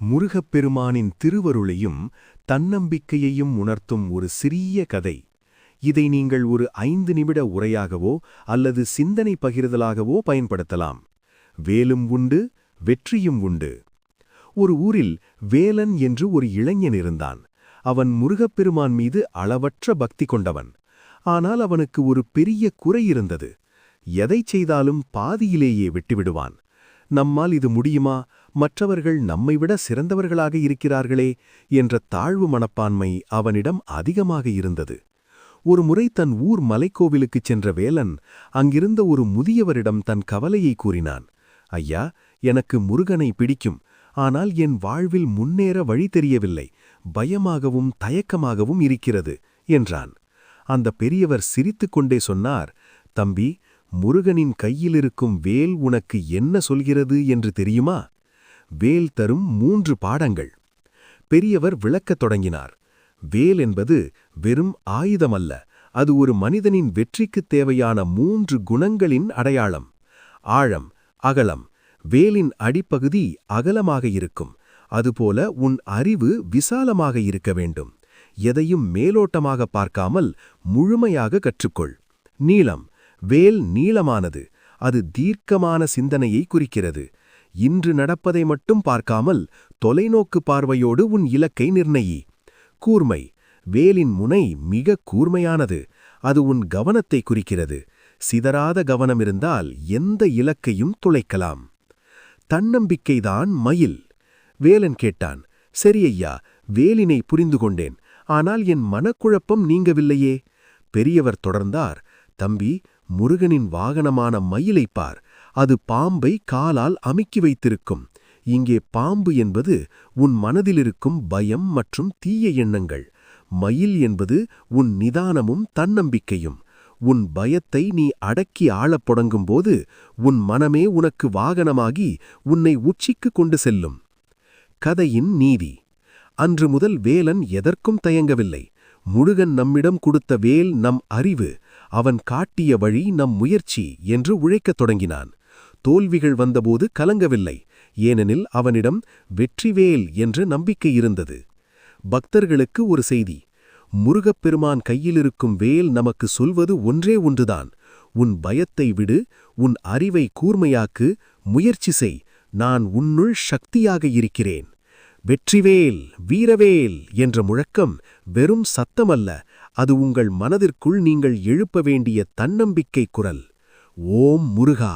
முருகப்பெருமானின் திருவருளையும் தன்னம்பிக்கையையும் உணர்த்தும் ஒரு சிறிய கதை. இதை நீங்கள் ஒரு 5 நிமிட உரையாகவோ அல்லது சிந்தனை பகிர்தலாகவோ பயன்படுத்தலாம். வேலும் உண்டு, வெற்றியும் உண்டு. ஒரு ஊரில் வேலன் என்று ஒரு இளைஞன் இருந்தான். அவன் முருகப்பெருமான் மீது அளவற்ற பக்தி கொண்டவன். ஆனால் அவனுக்கு ஒரு பெரிய குறை இருந்தது. எதைச் செய்தாலும் பாதியிலேயே விட்டுவிடுவான். நம்மால் இது முடியுமா, மற்றவர்கள் நம்மைவிட சிறந்தவர்களாக இருக்கிறார்களே என்ற தாழ்வு மனப்பான்மை அவனிடம் அதிகமாக இருந்தது. ஒருமுறை தன் ஊர் மலைக்கோவிலுக்குச் சென்ற வேலன் அங்கிருந்த ஒரு முதியவரிடம் தன் கவலையை கூறினான். ஐயா, எனக்கு முருகனை பிடிக்கும், ஆனால் என் வாழ்வில் முன்னேற வழி தெரியவில்லை, பயமாகவும் தயக்கமாகவும் இருக்கிறது என்றான். அந்த பெரியவர் சிரித்துக்கொண்டே சொன்னார், தம்பி, முருகனின் கையிலிருக்கும் வேல் உனக்கு என்ன சொல்கிறது என்று தெரியுமா? வேல் தரும் 3 பாடங்கள். பெரியவர் விளக்கத் தொடங்கினார். வேல் என்பது வெறும் ஆயுதமல்ல, அது ஒரு மனிதனின் வெற்றிக்குத் தேவையான 3 குணங்களின் அடையாளம். ஆழம், அகலம். வேலின் அடிப்பகுதி அகலமாக இருக்கும். அதுபோல உன் அறிவு விசாலமாக இருக்க வேண்டும். எதையும் மேலோட்டமாக பார்க்காமல் முழுமையாக கற்றுக்கொள். நீளம். வேல் நீளமானது. அது தீர்க்கமான சிந்தனையை குறிக்கிறது. இன்று நடப்பதை மட்டும் பார்க்காமல் தொலைநோக்கு பார்வையோடு உன் இலக்கை நிர்ணயி. கூர்மை. வேலின் முனை மிக கூர்மையானது. அது உன் கவனத்தை குறிக்கிறது. சிதறாத கவனம் இருந்தால் எந்த இலக்கையும் துளைக்கலாம். தன்னம்பிக்கைதான் மயில். வேலன் கேட்டான். சரி ஐயா, வேலினை புரிந்து கொண்டேன். ஆனால் என் மனக்குழப்பம் நீங்கவில்லையே. பெரியவர் தொடர்ந்தார். தம்பி, முருகனின் வாகனமான மயிலைப் பார். அது பாம்பை காலால் அமுக்கி வைத்திருக்கும். இங்கே பாம்பு என்பது உன் மனதிலிருக்கும் பயம் மற்றும் தீய எண்ணங்கள். மயில் என்பது உன் நிதானமும் தன்னம்பிக்கையும். உன் பயத்தை நீ அடக்கி ஆளப் தொடங்கும்போது உன் மனமே உனக்கு வாகனமாகி உன்னை உச்சிக்கு கொண்டு செல்லும். கதையின் நீதி. அன்று முதல் வேலன் எதற்கும் தயங்கவில்லை. முருகன் நம்மிடம் கொடுத்த வேல் நம் அறிவு, அவன் காட்டிய வழி நம் முயற்சி என்று உழைக்கத் தொடங்கினான். தோல்விகள் வந்தபோது கலங்கவில்லை, ஏனெனில் அவனிடம் வெற்றிவேல் என்ற நம்பிக்கை இருந்தது. பக்தர்களுக்கு ஒரு செய்தி. முருகப்பெருமான் கையிலிருக்கும் வேல் நமக்கு சொல்வது ஒன்றே ஒன்றுதான். உன் பயத்தை விடு, உன் அறிவை கூர்மையாக்கு, முயற்சி செய், நான் உன்னுள் சக்தியாக இருக்கிறேன். வெற்றிவேல், வீரவேல் என்ற முழக்கம் வெறும் சத்தமல்ல, அது உங்கள் மனதிற்குள் நீங்கள் எழுப்ப வேண்டிய தன்னம்பிக்கை குரல். ஓம் முருகா.